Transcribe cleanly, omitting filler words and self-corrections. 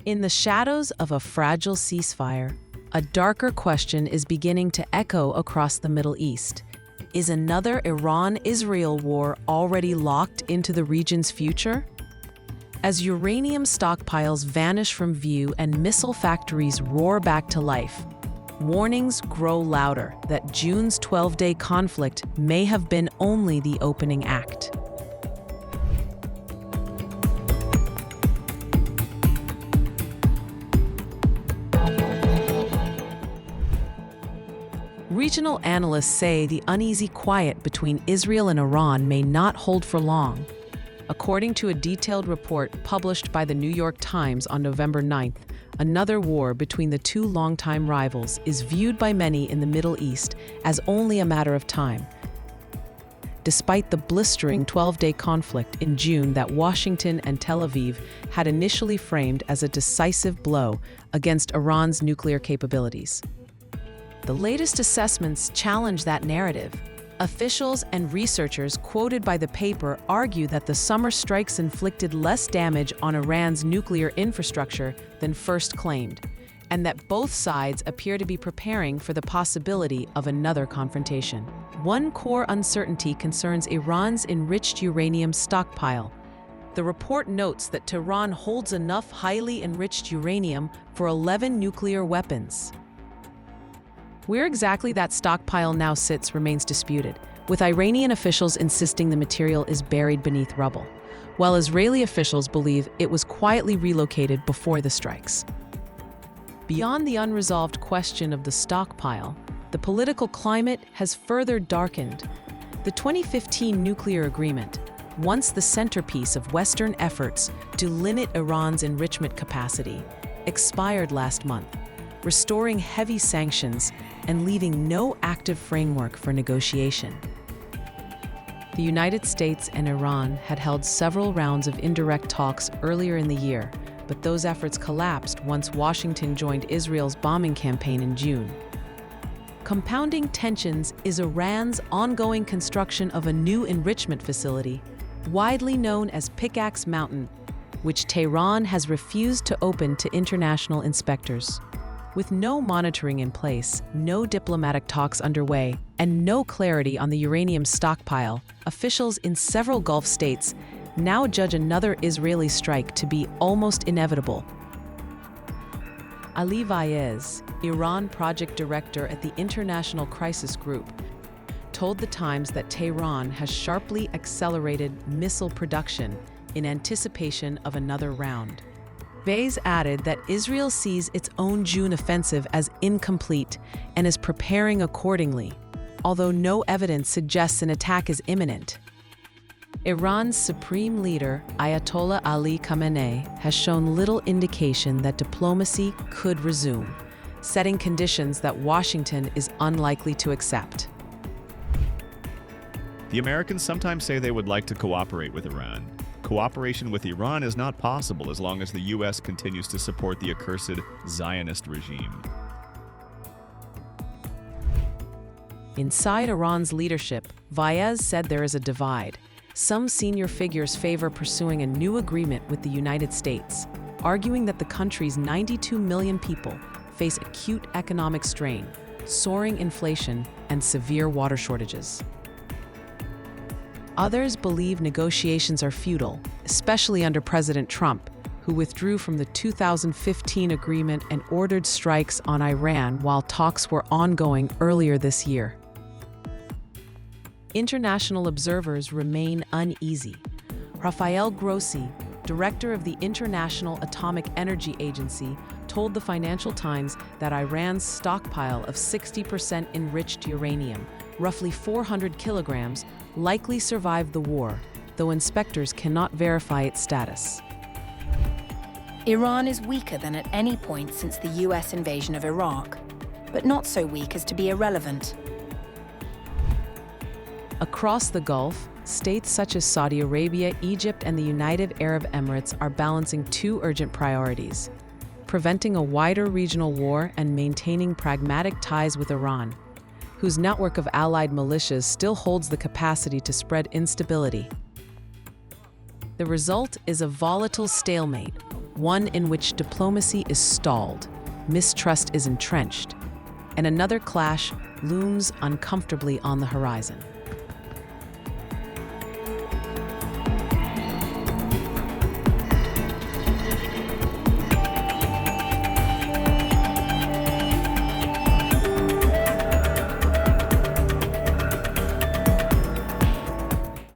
In the shadows of a fragile ceasefire, a darker question is beginning to echo across the Middle East. Is another Iran-Israel war already locked into the region's future? As uranium stockpiles vanish from view and missile factories roar back to life, warnings grow louder that June's 12-day conflict may have been only the opening act. Regional analysts say the uneasy quiet between Israel and Iran may not hold for long. According to a detailed report published by the New York Times on November 9th, another war between the two longtime rivals is viewed by many in the Middle East as only a matter of time. Despite the blistering 12-day conflict in June that Washington and Tel Aviv had initially framed as a decisive blow against Iran's nuclear capabilities. The latest assessments challenge that narrative. Officials and researchers quoted by the paper argue that the summer strikes inflicted less damage on Iran's nuclear infrastructure than first claimed, and that both sides appear to be preparing for the possibility of another confrontation. One core uncertainty concerns Iran's enriched uranium stockpile. The report notes that Tehran holds enough highly enriched uranium for 11 nuclear weapons. Where exactly that stockpile now sits remains disputed, with Iranian officials insisting the material is buried beneath rubble, while Israeli officials believe it was quietly relocated before the strikes. Beyond the unresolved question of the stockpile, the political climate has further darkened. The 2015 nuclear agreement, once the centerpiece of Western efforts to limit Iran's enrichment capacity, expired last month, restoring heavy sanctions and leaving no active framework for negotiation. The United States and Iran had held several rounds of indirect talks earlier in the year, but those efforts collapsed once Washington joined Israel's bombing campaign in June. Compounding tensions is Iran's ongoing construction of a new enrichment facility, widely known as Pickaxe Mountain, which Tehran has refused to open to international inspectors. With no monitoring in place, no diplomatic talks underway, and no clarity on the uranium stockpile, officials in several Gulf states now judge another Israeli strike to be almost inevitable. Ali Vaez, Iran project director at the International Crisis Group, told The Times that Tehran has sharply accelerated missile production in anticipation of another round. Vaez added that Israel sees its own June offensive as incomplete and is preparing accordingly, although no evidence suggests an attack is imminent. Iran's supreme leader, Ayatollah Ali Khamenei, has shown little indication that diplomacy could resume, setting conditions that Washington is unlikely to accept. The Americans sometimes say they would like to cooperate with Iran. Cooperation with Iran is not possible as long as the U.S. continues to support the accursed Zionist regime. Inside Iran's leadership, Vaez said there is a divide. Some senior figures favor pursuing a new agreement with the United States, arguing that the country's 92 million people face acute economic strain, soaring inflation, and severe water shortages. Others believe negotiations are futile, especially under President Trump, who withdrew from the 2015 agreement and ordered strikes on Iran while talks were ongoing earlier this year. International observers remain uneasy. Rafael Grossi, director of the International Atomic Energy Agency, told the Financial Times that Iran's stockpile of 60% enriched uranium, roughly 400 kilograms, likely survived the war, though inspectors cannot verify its status. Iran is weaker than at any point since the US invasion of Iraq, but not so weak as to be irrelevant. Across the Gulf, states such as Saudi Arabia, Egypt, and the United Arab Emirates are balancing two urgent priorities: preventing a wider regional war and maintaining pragmatic ties with Iran, whose network of allied militias still holds the capacity to spread instability. The result is a volatile stalemate, one in which diplomacy is stalled, mistrust is entrenched, and another clash looms uncomfortably on the horizon.